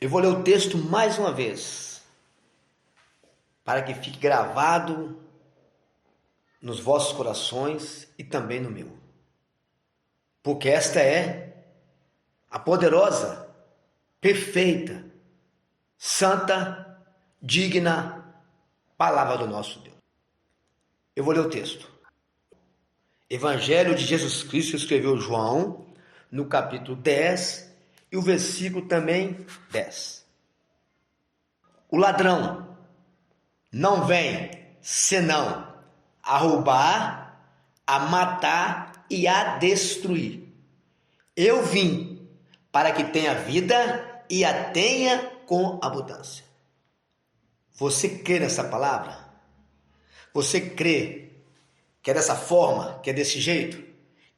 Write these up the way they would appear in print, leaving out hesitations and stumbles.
Eu vou ler o texto mais uma vez, para que fique gravado nos vossos corações e também no meu. Porque esta é a poderosa, perfeita, santa, digna palavra do nosso Deus. Eu vou ler o texto. Evangelho de Jesus Cristo, escreveu João, no capítulo 10, e o versículo também 10. O ladrão não vem senão a roubar, a matar e a destruir. Eu vim para que tenha vida e a tenha com abundância. Você crê nessa palavra? Você crê que é dessa forma, que é desse jeito,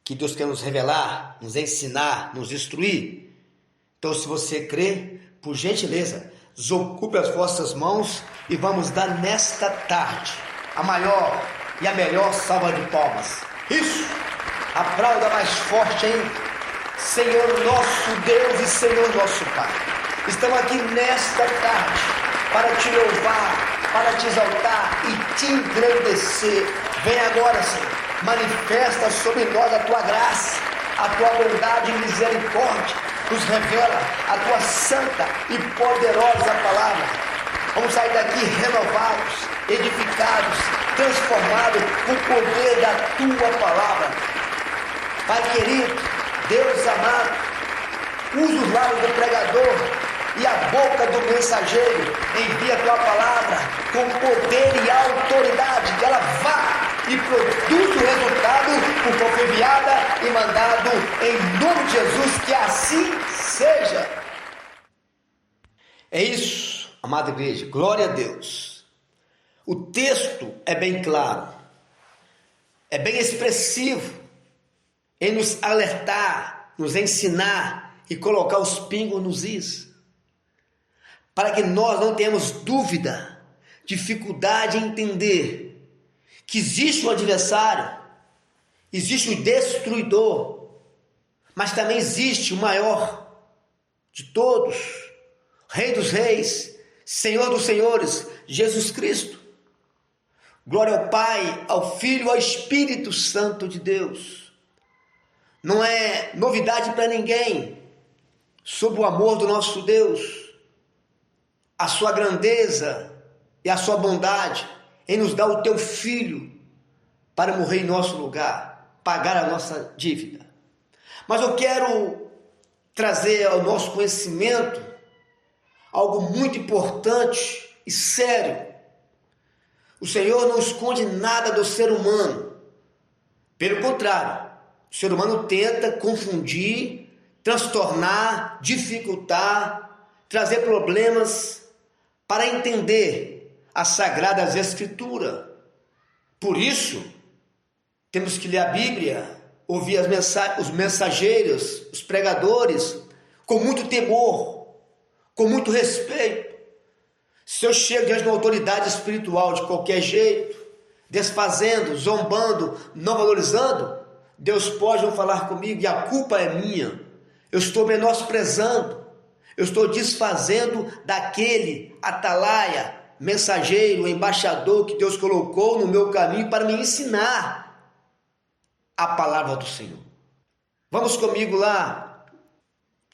que Deus quer nos revelar, nos ensinar, nos instruir? Então, se você crê, por gentileza, desocupe as vossas mãos e vamos dar nesta tarde a maior e a melhor salva de palmas. Isso! Aplauda mais forte ainda. Senhor nosso Deus e Senhor nosso Pai, estamos aqui nesta tarde para te louvar, para te exaltar e te engrandecer. Vem agora, Senhor, manifesta sobre nós a tua graça, a tua bondade e misericórdia, nos revela a tua santa e poderosa palavra. Vamos sair daqui renovados, edificados, transformados com o poder da tua palavra. Pai querido, Deus amado, usa os lábios do pregador e a boca do mensageiro, envia a tua palavra com poder e autoridade, que ela vá e produza o resultado por qual foi enviada e mandado em nome de Jesus, que assim seja. É isso, amada igreja, glória a Deus. O texto é bem claro, é bem expressivo em nos alertar, nos ensinar e colocar os pingos nos is, para que nós não tenhamos dúvida, dificuldade em entender que existe um adversário, existe um destruidor, mas também existe o maior de todos, Rei dos Reis, Senhor dos Senhores, Jesus Cristo. Glória ao Pai, ao Filho e ao Espírito Santo de Deus. Não é novidade para ninguém sobre o amor do nosso Deus, a sua grandeza e a sua bondade em nos dar o teu Filho para morrer em nosso lugar, pagar a nossa dívida. Mas eu quero trazer ao nosso conhecimento algo muito importante e sério. O Senhor não esconde nada do ser humano. Pelo contrário, o ser humano tenta confundir, transtornar, dificultar, trazer problemas para entender as Sagradas Escrituras. Por isso, temos que ler a Bíblia, ouvir os mensageiros, os pregadores, com muito temor, com muito respeito. Se eu chego diante de uma autoridade espiritual de qualquer jeito, desfazendo, zombando, não valorizando, Deus pode não falar comigo e a culpa é minha. Eu estou menosprezando, eu estou desfazendo daquele atalaia, mensageiro, embaixador que Deus colocou no meu caminho para me ensinar a palavra do Senhor. Vamos comigo lá,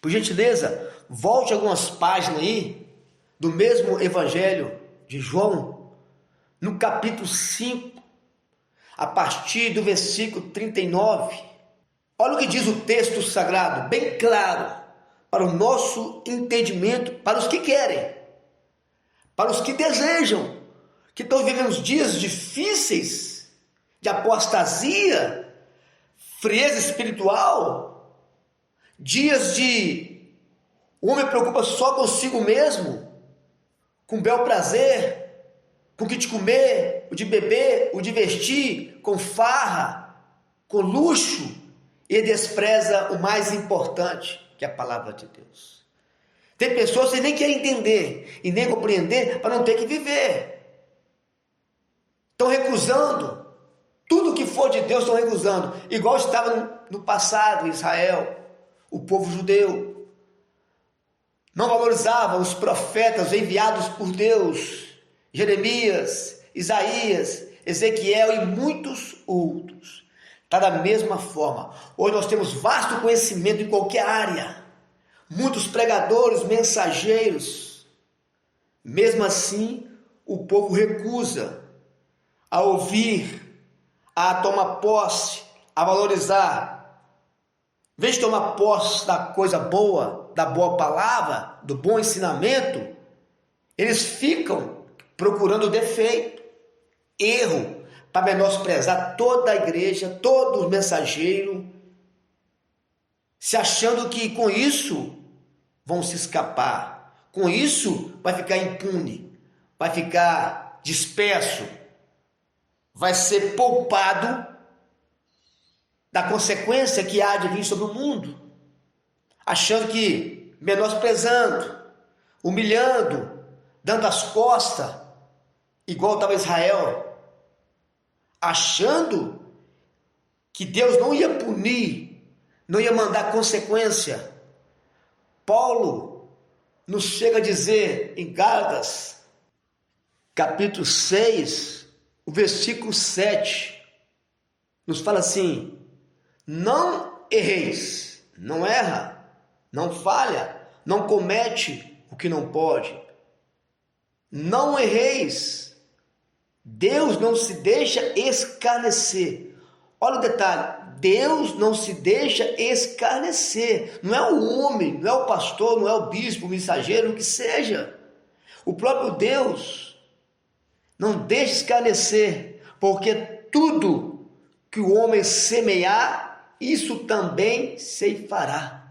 por gentileza, volte algumas páginas aí do mesmo Evangelho de João, no capítulo 5, a partir do versículo 39. Olha o que diz o texto sagrado, bem claro, para o nosso entendimento, para os que querem, para os que desejam, que estão vivendo dias difíceis, de apostasia, frieza espiritual, dias de o homem preocupa só consigo mesmo, com bel prazer, com o que de comer, o de beber, o de vestir, com farra, com luxo, e despreza o mais importante, que é a palavra de Deus. Tem pessoas que nem querem entender e nem compreender para não ter que viver. Estão recusando. Tudo que for de Deus estão recusando. Igual estava no passado Israel, o povo judeu. não valorizava os profetas enviados por Deus, Jeremias, Isaías, Ezequiel e muitos outros. Está da mesma forma. Hoje nós temos vasto conhecimento em qualquer área, muitos pregadores, mensageiros. Mesmo assim, o povo recusa a ouvir, a tomar posse, a valorizar. Em vez de tomar posse da coisa boa, da boa palavra, do bom ensinamento, eles ficam procurando defeito, erro, para menosprezar toda a igreja, todos os mensageiros, se achando que com isso vão se escapar, com isso vai ficar impune, vai ficar disperso, vai ser poupado da consequência que há de vir sobre o mundo, achando que menosprezando, humilhando, dando as costas, igual estava Israel, achando que Deus não ia punir, não ia mandar consequência. Paulo nos chega a dizer em Gálatas, capítulo 6, o versículo 7, nos fala assim: não erreis, não erra, não falha, não comete o que não pode. Não erreis. Deus não se deixa escarnecer. Olha o detalhe, Deus não se deixa escarnecer. Não é o homem, não é o pastor, não é o bispo, o mensageiro, o que seja. O próprio Deus não deixa escarnecer, porque tudo que o homem semear, isso também ceifará.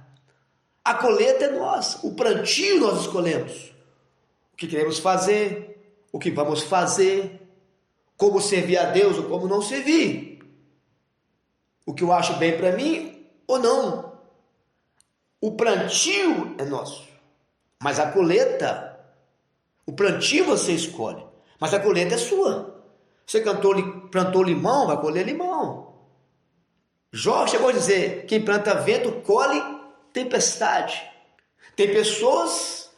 A colheita é nossa, o plantio nós escolhemos. O que queremos fazer, o que vamos fazer, como servir a Deus ou como não servir. O que eu acho bem para mim ou não. O plantio é nosso, mas a colheita, o plantio você escolhe, mas a colheita é sua. Você plantou limão, vai colher limão. Jó chegou a dizer: quem planta vento colhe tempestade. Tem pessoas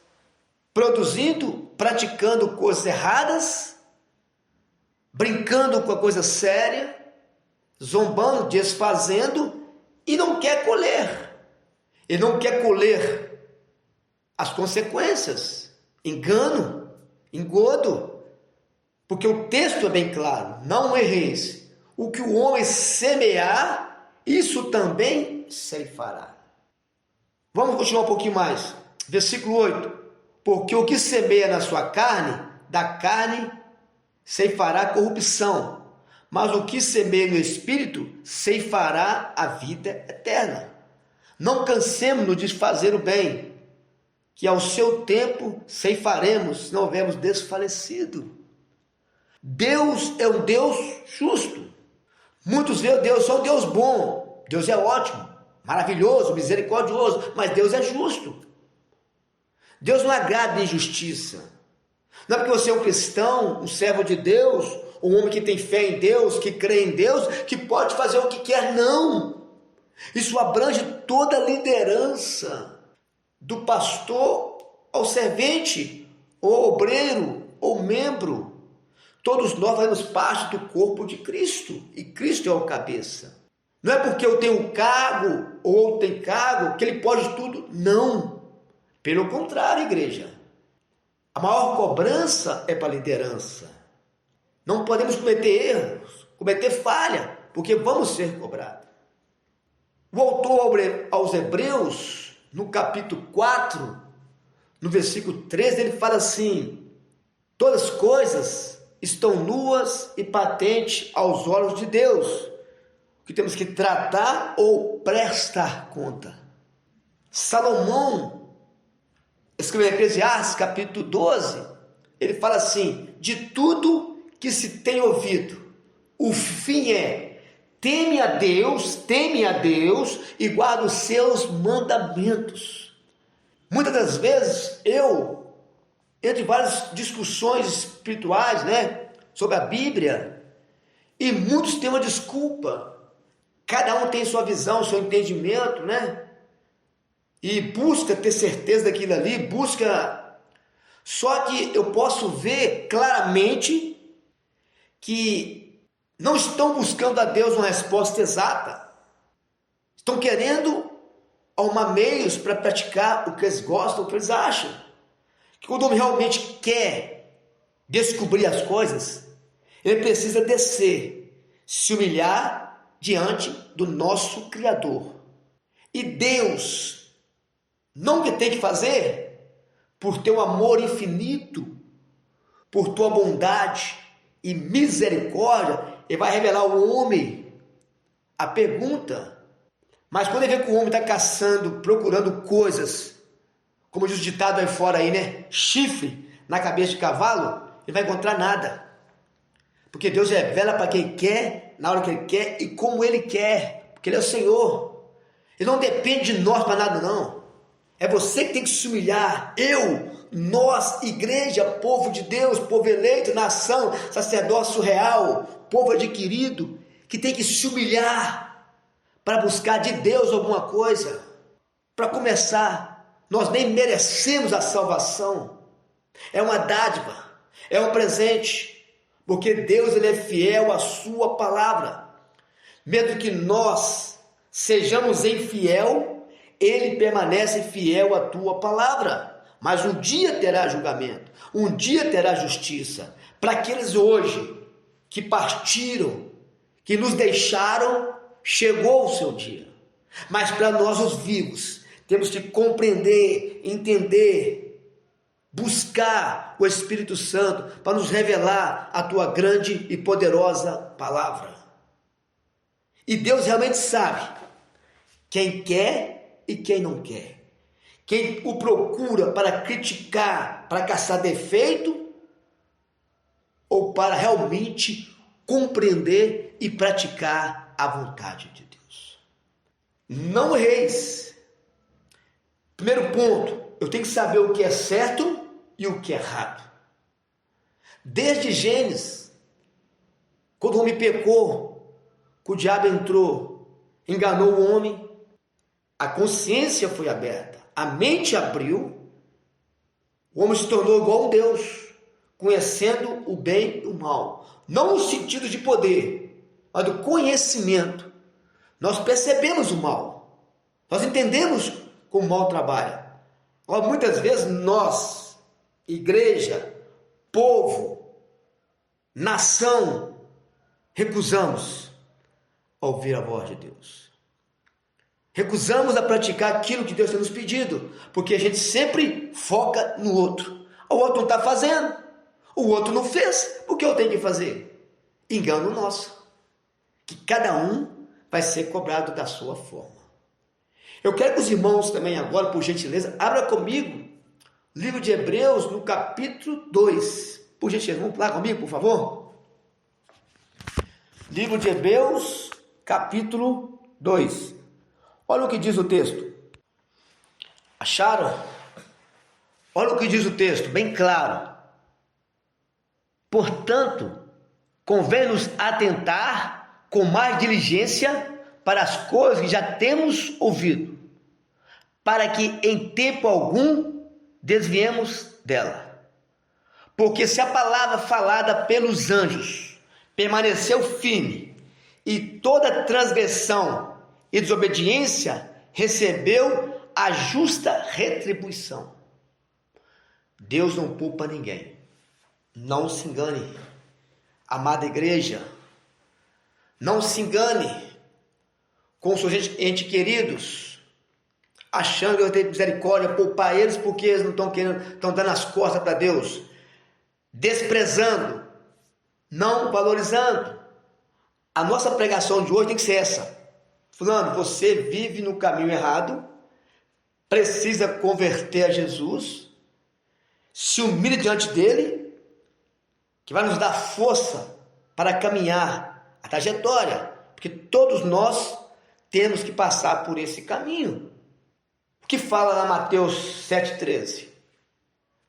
produzindo, praticando coisas erradas, brincando com a coisa séria, zombando, desfazendo, e não quer colher. Ele não quer colher as consequências, engano, engodo, porque o texto é bem claro: não erreis, o que o homem semear, isso também ceifará. Vamos continuar um pouquinho mais, versículo 8: porque o que semeia na sua carne, da carne ceifará corrupção, mas o que semeia no Espírito ceifará a vida eterna. Não cansemos de fazer o bem, que ao seu tempo ceifaremos, se não houvermos desfalecido. Deus é um Deus justo. Muitos veem Deus só um Deus bom. Deus é ótimo, maravilhoso, misericordioso, mas Deus é justo. Deus não agrada injustiça. Não é porque você é um cristão, um servo de Deus, um homem que tem fé em Deus, que crê em Deus, que pode fazer o que quer, não. Isso abrange toda a liderança, do pastor ao servente, ou obreiro, ou membro. Todos nós fazemos parte do corpo de Cristo, e Cristo é o cabeça. Não é porque eu tenho cargo, ou outro tem cargo, que ele pode tudo, não. Pelo contrário, igreja. A maior cobrança é para a liderança. Não podemos cometer erros, cometer falha, porque vamos ser cobrados. O autor aos Hebreus, no capítulo 4, no versículo 13, ele fala assim: todas as coisas estão nuas e patentes aos olhos de Deus, que temos que tratar ou prestar conta. Salomão, escreveu em Eclesiastes, capítulo 12, ele fala assim: de tudo que se tem ouvido, o fim é: teme a Deus e guarda os seus mandamentos. Muitas das vezes entre várias discussões espirituais, sobre a Bíblia, e muitos têm uma desculpa. Cada um tem sua visão, seu entendimento, e busca ter certeza daquilo ali, busca. Só que eu posso ver claramente que não estão buscando a Deus uma resposta exata. Estão querendo arrumar meios para praticar o que eles gostam, o que eles acham. Que quando o homem realmente quer descobrir as coisas, ele precisa descer, se humilhar diante do nosso Criador. E Deus, não que tem que fazer, por teu amor infinito, por tua bondade e misericórdia, ele vai revelar ao homem a pergunta. Mas quando ele vê que o homem está caçando, procurando coisas, como diz o ditado aí fora aí, né? Chifre na cabeça de cavalo, ele vai encontrar nada. Porque Deus revela para quem quer, na hora que ele quer e como ele quer. Porque ele é o Senhor. Ele não depende de nós para nada, não. É você que tem que se humilhar. Eu, nós, igreja, povo de Deus, povo eleito, nação, sacerdócio real, povo adquirido, que tem que se humilhar para buscar de Deus alguma coisa. Para começar, nós nem merecemos a salvação. É uma dádiva, é um presente, porque Deus ele é fiel à sua palavra. Mesmo que nós sejamos infiel, ele permanece fiel à tua palavra. Mas um dia terá julgamento, um dia terá justiça. Para aqueles hoje que partiram, que nos deixaram, chegou o seu dia. Mas para nós os vivos, temos que compreender, entender, buscar o Espírito Santo para nos revelar a tua grande e poderosa palavra. E Deus realmente sabe quem quer e quem não quer. Quem o procura para criticar, para caçar defeito, ou para realmente compreender e praticar a vontade de Deus. Não reis. Primeiro ponto, eu tenho que saber o que é certo e o que é errado. Desde Gênesis, quando o homem pecou, que o diabo entrou, enganou o homem, a consciência foi aberta, a mente abriu, o homem se tornou igual a um Deus, conhecendo o bem e o mal. Não no sentido de poder, mas do conhecimento. Nós percebemos o mal, nós entendemos como o mal trabalha. Agora, muitas vezes nós, igreja, povo, nação, recusamos a ouvir a voz de Deus. Recusamos a praticar aquilo que Deus tem nos pedido, porque a gente sempre foca no outro. O outro não está fazendo, o outro não fez, o que eu tenho que fazer? Engano nosso, que cada um vai ser cobrado da sua forma. Eu quero que os irmãos também agora, por gentileza, abra comigo livro de Hebreus no capítulo 2. Por gentileza, vamos lá comigo, por favor? Livro de Hebreus, capítulo 2. Olha o que diz o texto. Acharam? Olha o que diz o texto, bem claro. Portanto, convém-nos atentar com mais diligência para as coisas que já temos ouvido, para que em tempo algum desviemos dela. Porque se a palavra falada pelos anjos permaneceu firme, e toda transgressão e desobediência recebeu a justa retribuição. Deus não poupa ninguém. Não se engane, amada igreja. Não se engane com os seus entes queridos, achando que eu tenho misericórdia, poupar eles porque eles não estão querendo, estão dando as costas para Deus, desprezando, não valorizando. A nossa pregação de hoje tem que ser essa. Fulano, você vive no caminho errado, precisa converter a Jesus, se humilhe diante dele, que vai nos dar força para caminhar a trajetória, porque todos nós temos que passar por esse caminho. O que fala lá Mateus 7,13?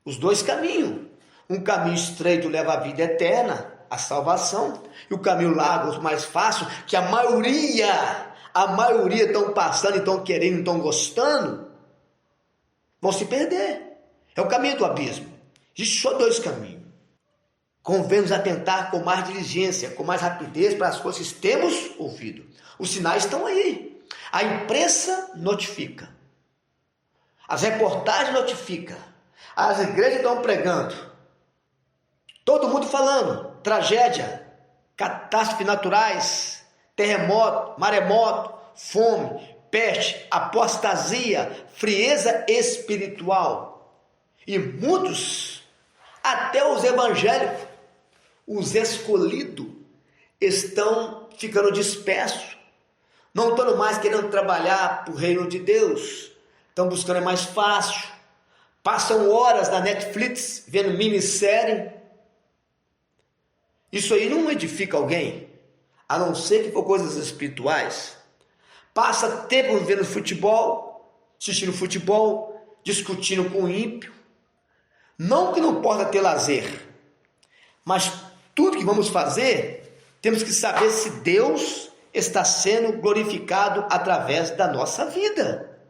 Os dois caminhos. Um caminho estreito leva à vida eterna, a salvação, e o caminho largo, mais fácil, que a maioria estão passando, estão querendo, estão gostando, vão se perder. É o caminho do abismo. Existem só dois caminhos. Convém-nos atentar com mais diligência, com mais rapidez para as coisas que temos ouvido. Os sinais estão aí. A imprensa notifica. As reportagens notificam. As igrejas estão pregando. Todo mundo falando. Tragédia, catástrofes naturais, terremoto, maremoto, fome, peste, apostasia, frieza espiritual. E muitos, até os evangélicos, os escolhidos, estão ficando dispersos. Não estão mais querendo trabalhar para o reino de Deus. Estão buscando mais fácil. Passam horas na Netflix vendo minissérie. Isso aí não edifica alguém, a não ser que for coisas espirituais. Passa tempo vendo futebol, assistindo futebol, discutindo com o ímpio. Não que não possa ter lazer, mas tudo que vamos fazer, temos que saber se Deus está sendo glorificado através da nossa vida.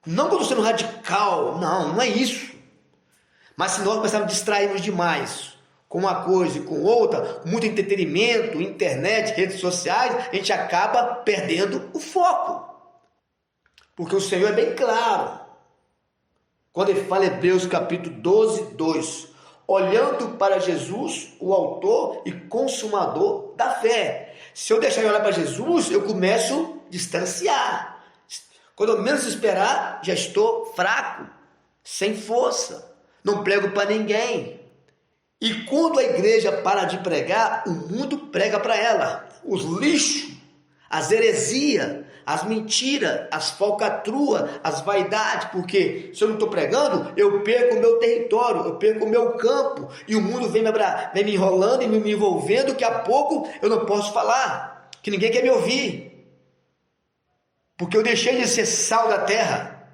Não que eu estou sendo radical, não é isso. Mas se nós começarmos a distrairmos demais com uma coisa e com outra, muito entretenimento, internet, redes sociais, a gente acaba perdendo o foco. Porque o Senhor é bem claro. Quando ele fala em Hebreus capítulo 12, 2, olhando para Jesus, o autor e consumador da fé. Se eu deixar de olhar para Jesus, eu começo a distanciar. Quando eu menos esperar, já estou fraco, sem força, não prego para ninguém. E quando a igreja para de pregar, o mundo prega para ela. Os lixos, as heresias, as mentiras, as falcatruas, as vaidades. Porque se eu não estou pregando, eu perco o meu território, eu perco o meu campo. E o mundo vem me enrolando e me envolvendo, que a pouco eu não posso falar, que ninguém quer me ouvir. Porque eu deixei de ser sal da terra.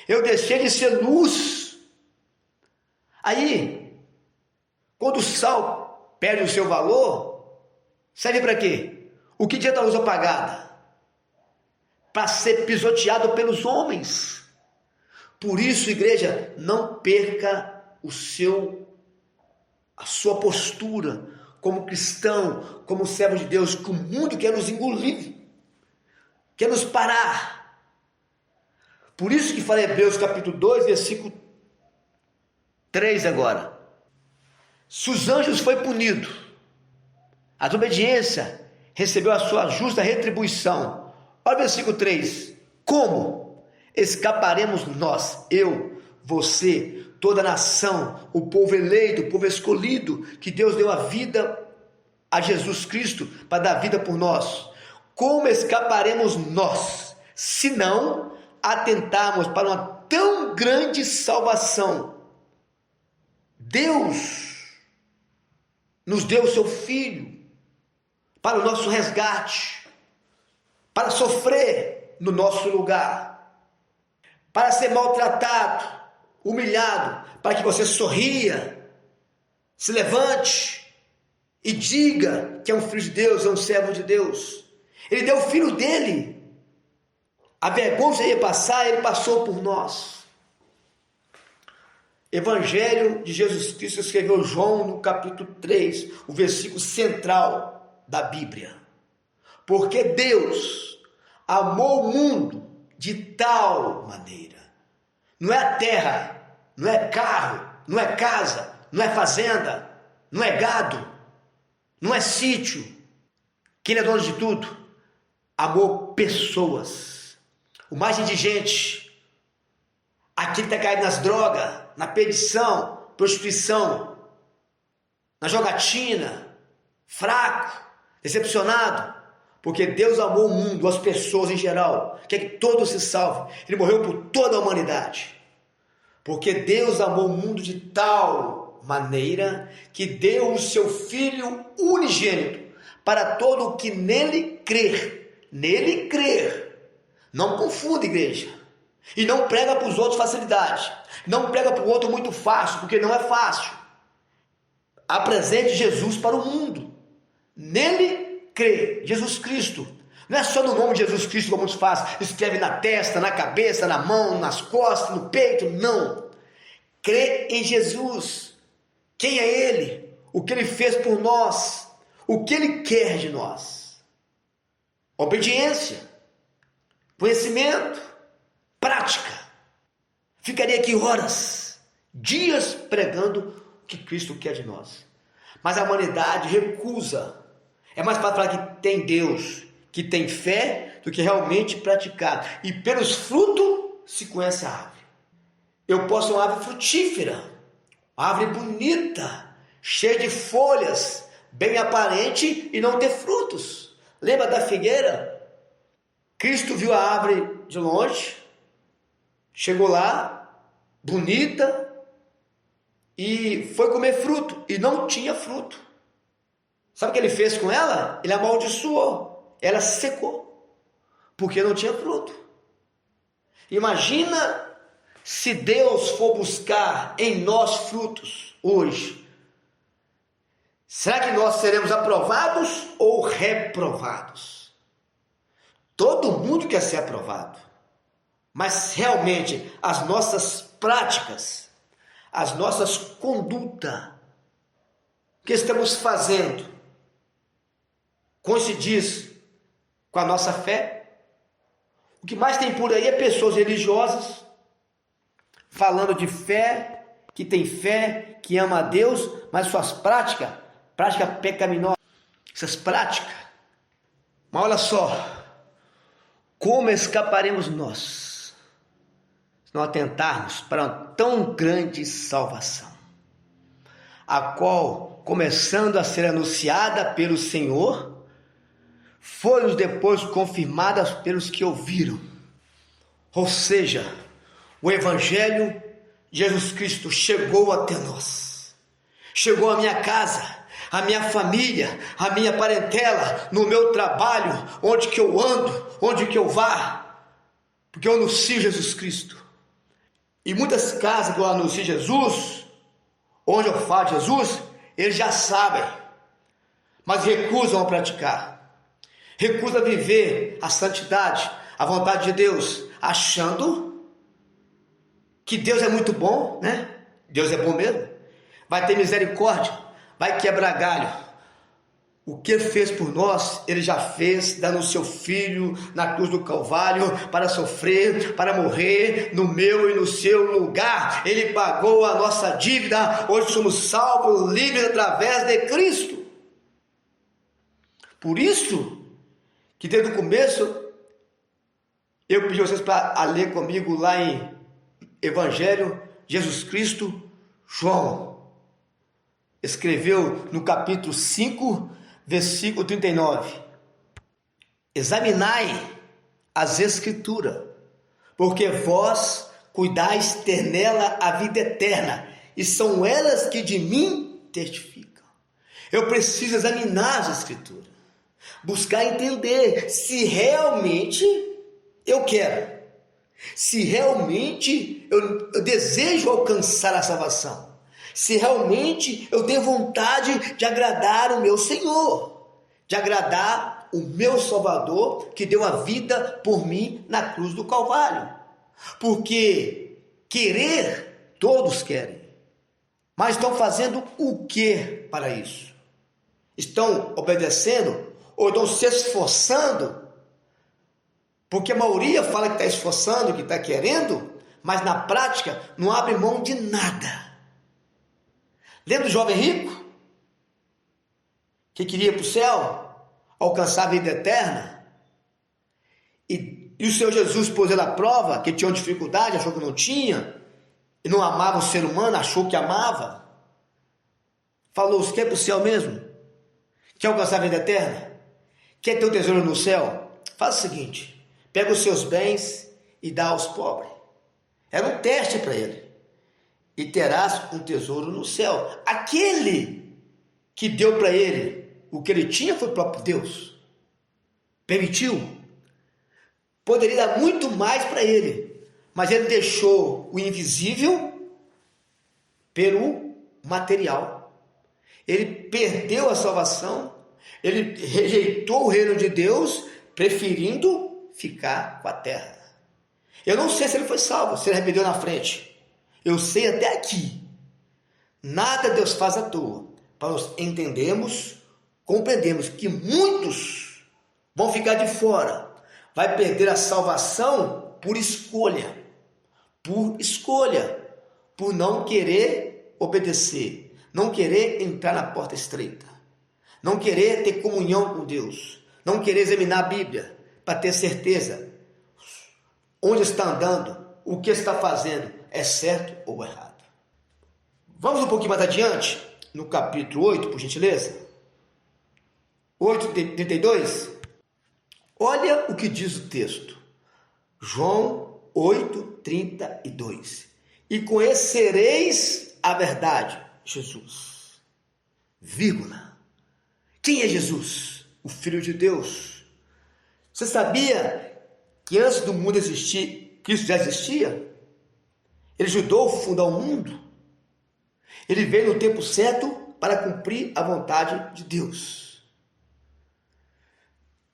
Eu deixei de ser luz. Aí, quando o sal perde o seu valor, serve para quê? O que adianta a luz apagada? Para ser pisoteado pelos homens. Por isso, igreja, não perca a sua postura como cristão, como servo de Deus, que o mundo quer nos engolir, quer nos parar. Por isso que fala em Hebreus capítulo 2, versículo 3 agora. Se os anjos foi punido, a desobediência recebeu a sua justa retribuição. Olha o versículo 3. Como escaparemos nós, eu, você, toda a nação, o povo eleito, o povo escolhido, que Deus deu a vida a Jesus Cristo para dar vida por nós? Como escaparemos nós, se não atentarmos para uma tão grande salvação? Deus nos deu o seu Filho para o nosso resgate, para sofrer no nosso lugar, para ser maltratado, humilhado, para que você sorria, se levante e diga que é um filho de Deus, é um servo de Deus. Ele deu o Filho dele. A vergonha que ia passar, ele passou por nós. Evangelho de Jesus Cristo, escreveu João no capítulo 3, o versículo central da Bíblia. Porque Deus amou o mundo de tal maneira. Não é a terra, não é carro, não é casa, não é fazenda, não é gado, não é sítio. Quem é dono de tudo? Amou pessoas. O mais indigente, aquele que está caído nas drogas, na perdição, prostituição, na jogatina, fraco, decepcionado, porque Deus amou o mundo, as pessoas em geral, quer que todos se salvem. Ele morreu por toda a humanidade, porque Deus amou o mundo de tal maneira que deu o seu Filho unigênito para todo o que nele crer. Nele crer. Não confunda, igreja. E não prega para os outros facilidade. Não prega para o outro muito fácil, porque não é fácil. Apresente Jesus para o mundo. Nele crê, Jesus Cristo. Não é só no nome de Jesus Cristo, como muitos fazem, escreve na testa, na cabeça, na mão, nas costas, no peito. Não. Crê em Jesus. Quem é Ele? O que Ele fez por nós? O que Ele quer de nós? Obediência, conhecimento, prática. Ficaria aqui horas, dias pregando o que Cristo quer de nós. Mas a humanidade recusa. É mais fácil falar que tem Deus, que tem fé, do que realmente praticar. E pelos frutos se conhece a árvore. Eu posso ser uma árvore frutífera, uma árvore bonita, cheia de folhas, bem aparente e não ter frutos. Lembra da figueira? Cristo viu a árvore de longe, chegou lá, bonita, e foi comer fruto, e não tinha fruto. Sabe o que ele fez com ela? Ele amaldiçoou, ela secou, porque não tinha fruto. Imagina se Deus for buscar em nós frutos hoje. Será que nós seremos aprovados ou reprovados? Todo mundo quer ser aprovado, mas realmente as nossas práticas, as nossas condutas, o que estamos fazendo, coincide com a nossa fé? O que mais tem por aí é pessoas religiosas falando de fé, que ama a Deus, mas suas práticas pecaminosas, essas práticas. Mas olha só, como escaparemos nós se não atentarmos para uma tão grande salvação, a qual, começando a ser anunciada pelo Senhor, foi depois confirmada pelos que ouviram. Ou seja, o Evangelho de Jesus Cristo chegou até nós, chegou à minha casa, à minha família, à minha parentela, no meu trabalho, onde que eu ando, onde que eu vá, porque eu anuncio Jesus Cristo. E muitas casas que eu anuncio Jesus, onde eu falo de Jesus, eles já sabem, mas recusam a praticar, recusam a viver a santidade, a vontade de Deus, achando que Deus é muito bom, né? Deus é bom mesmo, vai ter misericórdia, vai quebrar galho. O que Ele fez por nós, Ele já fez, dando o seu Filho na cruz do Calvário, para sofrer, para morrer, no meu e no seu lugar. Ele pagou a nossa dívida, hoje somos salvos, livres através de Cristo. Por isso, que desde o começo, eu pedi a vocês para ler comigo lá em Evangelho, Jesus Cristo, João. Escreveu no capítulo 5, versículo 39. Examinai as Escrituras, porque vós cuidais ter nela a vida eterna, e são elas que de mim testificam. Eu preciso examinar as Escrituras, buscar entender se realmente eu quero, se realmente eu desejo alcançar a salvação, se realmente eu tenho vontade de agradar o meu Senhor, de agradar o meu Salvador, que deu a vida por mim na cruz do Calvário. Porque querer, todos querem, mas estão fazendo o que para isso? Estão obedecendo ou estão se esforçando? Porque a maioria fala que está esforçando, que está querendo, mas na prática não abre mão de nada. Lembra do jovem rico? Que queria ir para o céu, alcançar a vida eterna? E o Senhor Jesus pôs ele à prova, que tinha uma dificuldade, achou que não tinha, e não amava o ser humano, achou que amava. Falou, você quer ir para o céu mesmo? Quer alcançar a vida eterna? Quer ter um tesouro no céu? Faz o seguinte, pega os seus bens e dá aos pobres. Era um teste para ele. E terás um tesouro no céu. Aquele que deu para ele o que ele tinha foi o próprio Deus. Permitiu. Poderia dar muito mais para ele, mas ele deixou o invisível pelo material. Ele perdeu a salvação, ele rejeitou o reino de Deus preferindo ficar com a terra. Eu não sei se ele foi salvo, se ele arrependeu na frente. Eu sei até aqui. Nada Deus faz à toa, para nós entendermos, compreendemos que muitos vão ficar de fora, vai perder a salvação por escolha, por não querer obedecer, não querer entrar na porta estreita, não querer ter comunhão com Deus, não querer examinar a Bíblia para ter certeza onde está andando, o que está fazendo, é certo ou errado. Vamos um pouquinho mais adiante, no capítulo 8, por gentileza. 8:32. Olha o que diz o texto. João 8:32. E conhecereis a verdade, Jesus. Vírgula. Quem é Jesus? O Filho de Deus. Você sabia que antes do mundo existir, Cristo já existia? Ele ajudou a fundar o mundo. Ele veio no tempo certo para cumprir a vontade de Deus.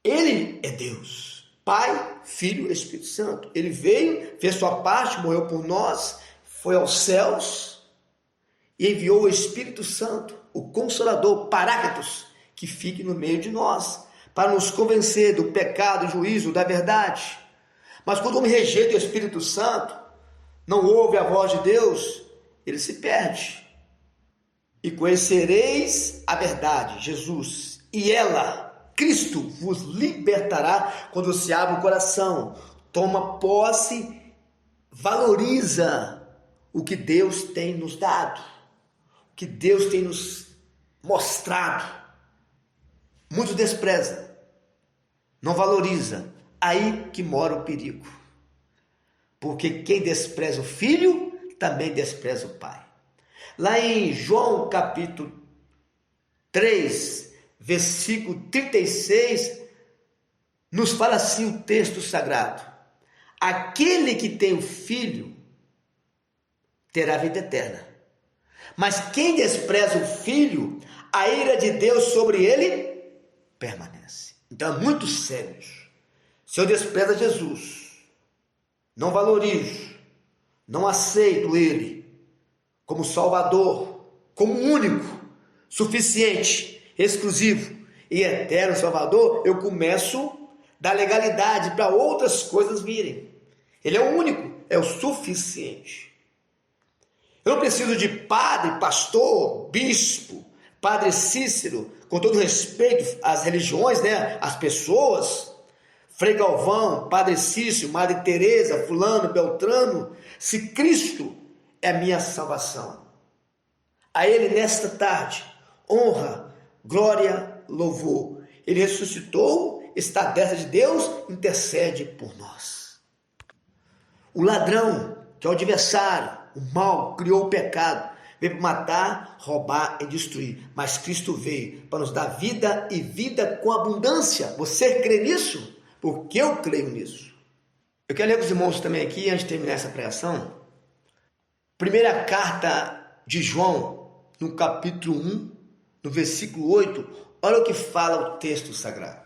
Ele é Deus, Pai, Filho e Espírito Santo. Ele veio, fez sua parte, morreu por nós, foi aos céus e enviou o Espírito Santo, o Consolador, o Paráclitos, que fique no meio de nós, para nos convencer do pecado, do juízo, da verdade. Mas quando o homem rejeita o Espírito Santo, não ouve a voz de Deus, ele se perde. E conhecereis a verdade, Jesus, e ela, Cristo, vos libertará quando se abre o coração, toma posse, valoriza o que Deus tem nos dado, o que Deus tem nos mostrado. Muitos desprezam, não valoriza, aí que mora o perigo. Porque quem despreza o filho, também despreza o pai. Lá em João capítulo 3, versículo 36, nos fala assim o texto sagrado. Aquele que tem o filho, terá vida eterna. Mas quem despreza o filho, a ira de Deus sobre ele permanece. Então é muito sério. Se eu desprezo Jesus, não valorizo, não aceito ele como Salvador, como único, suficiente, exclusivo e eterno Salvador, eu começo a dar legalidade para outras coisas virem. Ele é o único, é o suficiente. Eu não preciso de padre, pastor, bispo, padre Cícero, com todo respeito às religiões, né, às pessoas, Frei Galvão, padre Cícero, Madre Teresa, fulano, Beltrano, se Cristo é a minha salvação. A ele nesta tarde, honra, glória, louvor. Ele ressuscitou, está à destra de Deus, intercede por nós. O ladrão, que é o adversário, o mal, criou o pecado, veio para matar, roubar e destruir. Mas Cristo veio para nos dar vida e vida com abundância. Você crê nisso? Porque eu creio nisso. Eu quero ler com os irmãos também aqui, antes de terminar essa pregação. Primeira carta de João, no capítulo 1, no versículo 8, olha o que fala o texto sagrado.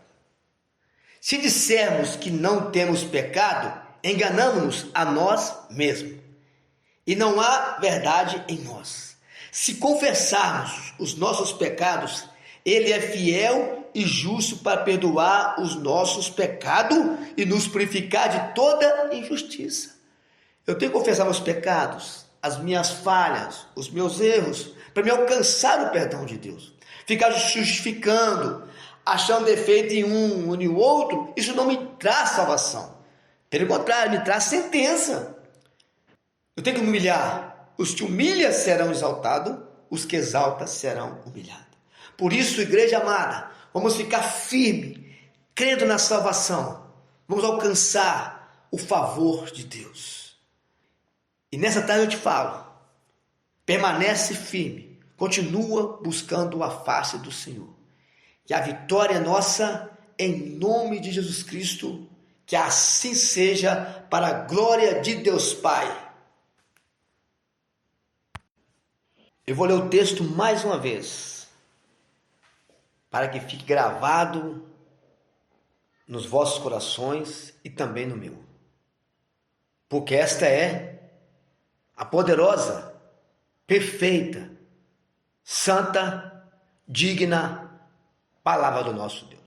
Se dissermos que não temos pecado, enganamos-nos a nós mesmos, e não há verdade em nós. Se confessarmos os nossos pecados, ele é fiel e justo para perdoar os nossos pecados e nos purificar de toda injustiça. Eu tenho que confessar meus pecados, as minhas falhas, os meus erros, para me alcançar o perdão de Deus. Ficar justificando, achando defeito em um ou em outro, isso não me traz salvação. Pelo contrário, me traz sentença. Eu tenho que me humilhar. Os que humilham serão exaltados, os que exaltam serão humilhados. Por isso, igreja amada, vamos ficar firme, crendo na salvação. Vamos alcançar o favor de Deus. E nessa tarde eu te falo, permanece firme, continua buscando a face do Senhor. Que a vitória é nossa, em nome de Jesus Cristo, que assim seja para a glória de Deus Pai. Eu vou ler o texto mais uma vez, para que fique gravado nos vossos corações e também no meu. Porque esta é a poderosa, perfeita, santa, digna palavra do nosso Deus.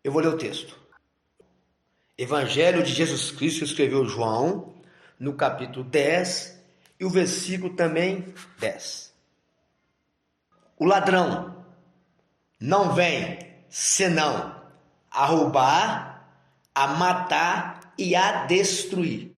Eu vou ler o texto. Evangelho de Jesus Cristo, escreveu João, no capítulo 10 e o versículo também 10. O ladrão não vem senão a roubar, a matar e a destruir.